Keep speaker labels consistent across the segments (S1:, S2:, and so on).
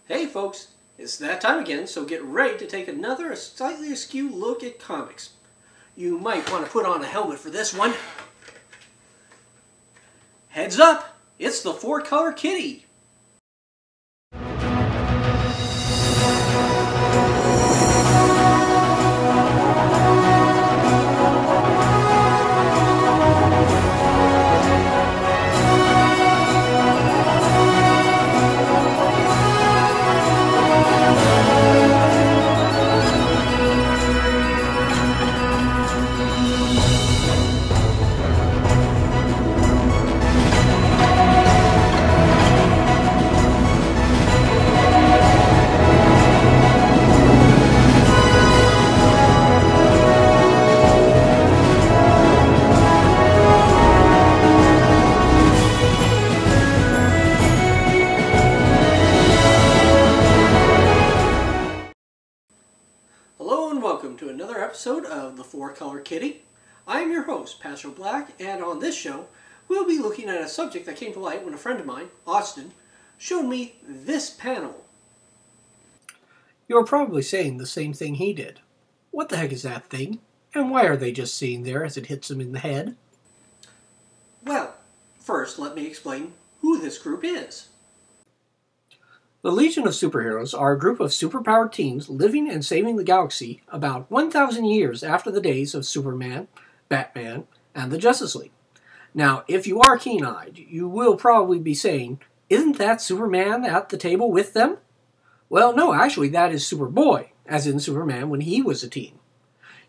S1: Hey folks, it's that time again, so get ready to take another slightly askew look at comics. You might want to put on a helmet for this one. Heads up, it's the Four-Kolor Kitty. Hello and welcome to another episode of the Four-Kolor Kitty. I am your host, Pastor Black, and on this show, we'll be looking at a subject that came to light when a friend of mine, Austin, showed me this panel.
S2: You're probably saying the same thing he did. What the heck is that thing? And why are they just sitting there as it hits them in the head?
S1: Well, first let me explain who this group is.
S2: The Legion of Superheroes are a group of superpowered teams living and saving the galaxy about 1,000 years after the days of Superman, Batman, and the Justice League. Now, if you are keen-eyed, you will probably be saying, isn't that Superman at the table with them? Well, no, actually that is Superboy, as in Superman when he was a teen.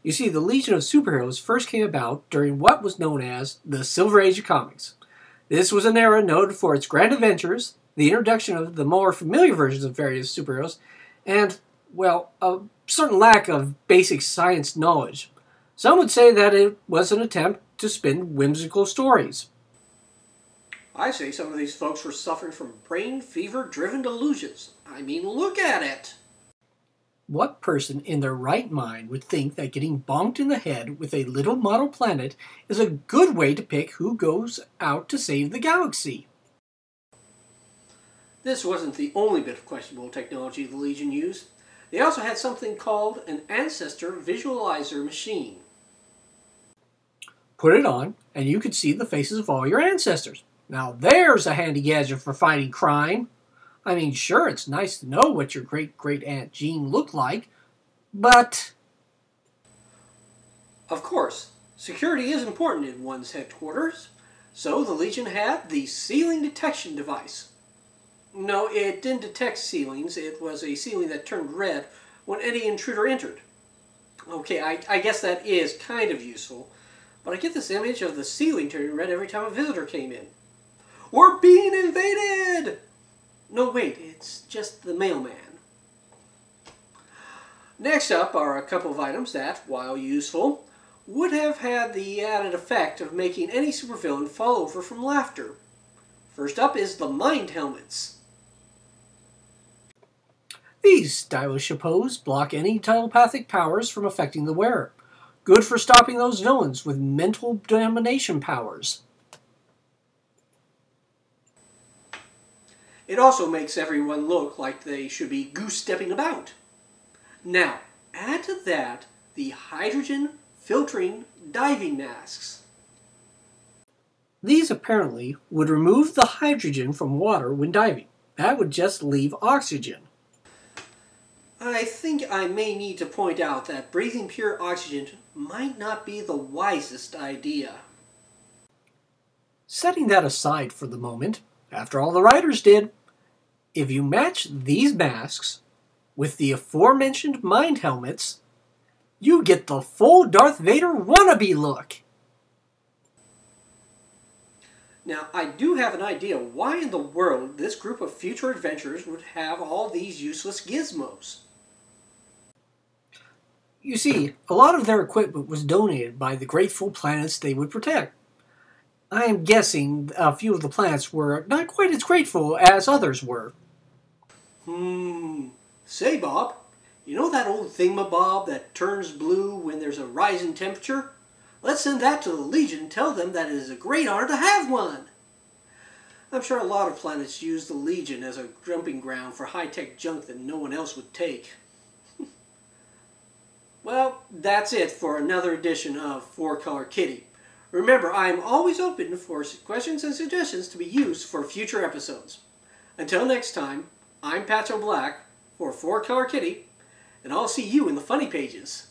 S2: You see, the Legion of Superheroes first came about during what was known as the Silver Age of Comics. This was an era noted for its grand adventures, the introduction of the more familiar versions of various superheroes, and, well, a certain lack of basic science knowledge. Some would say that it was an attempt to spin whimsical stories.
S1: I say some of these folks were suffering from brain fever-driven delusions. I mean, look at it!
S2: What person in their right mind would think that getting bonked in the head with a little model planet is a good way to pick who goes out to save the galaxy?
S1: This wasn't the only bit of questionable technology the Legion used. They also had something called an ancestor visualizer machine.
S2: Put it on, and you could see the faces of all your ancestors. Now there's a handy gadget for fighting crime. I mean, sure, it's nice to know what your great-great-aunt Jean looked like, but...
S1: Of course, security is important in one's headquarters, so the Legion had the ceiling detection device. No, it didn't detect ceilings. It was a ceiling that turned red when any intruder entered. Okay, I guess that is kind of useful, but I get this image of the ceiling turning red every time a visitor came in. We're being invaded! No, wait, it's just the mailman. Next up are a couple of items that, while useful, would have had the added effect of making any supervillain fall over from laughter. First up is the mind helmets.
S2: These stylish chapeaus block any telepathic powers from affecting the wearer. Good for stopping those villains with mental domination powers.
S1: It also makes everyone look like they should be goose-stepping about. Now, add to that the hydrogen filtering diving masks.
S2: These apparently would remove the hydrogen from water when diving. That would just leave oxygen.
S1: I think I may need to point out that breathing pure oxygen might not be the wisest idea.
S2: Setting that aside for the moment, after all the writers did, if you match these masks with the aforementioned mind helmets, you get the full Darth Vader wannabe look.
S1: Now, I do have an idea why in the world this group of future adventurers would have all these useless gizmos.
S2: You see, a lot of their equipment was donated by the grateful planets they would protect. I am guessing a few of the planets were not quite as grateful as others were.
S1: Say, Bob, you know that old thingamabob that turns blue when there's a rise in temperature? Let's send that to the Legion and tell them that it is a great honor to have one. I'm sure a lot of planets use the Legion as a jumping ground for high-tech junk that no one else would take. Well, that's it for another edition of Four-Kolor Kitty. Remember, I am always open for questions and suggestions to be used for future episodes. Until next time, I'm Patcho Black for Four-Kolor Kitty, and I'll see you in the funny pages.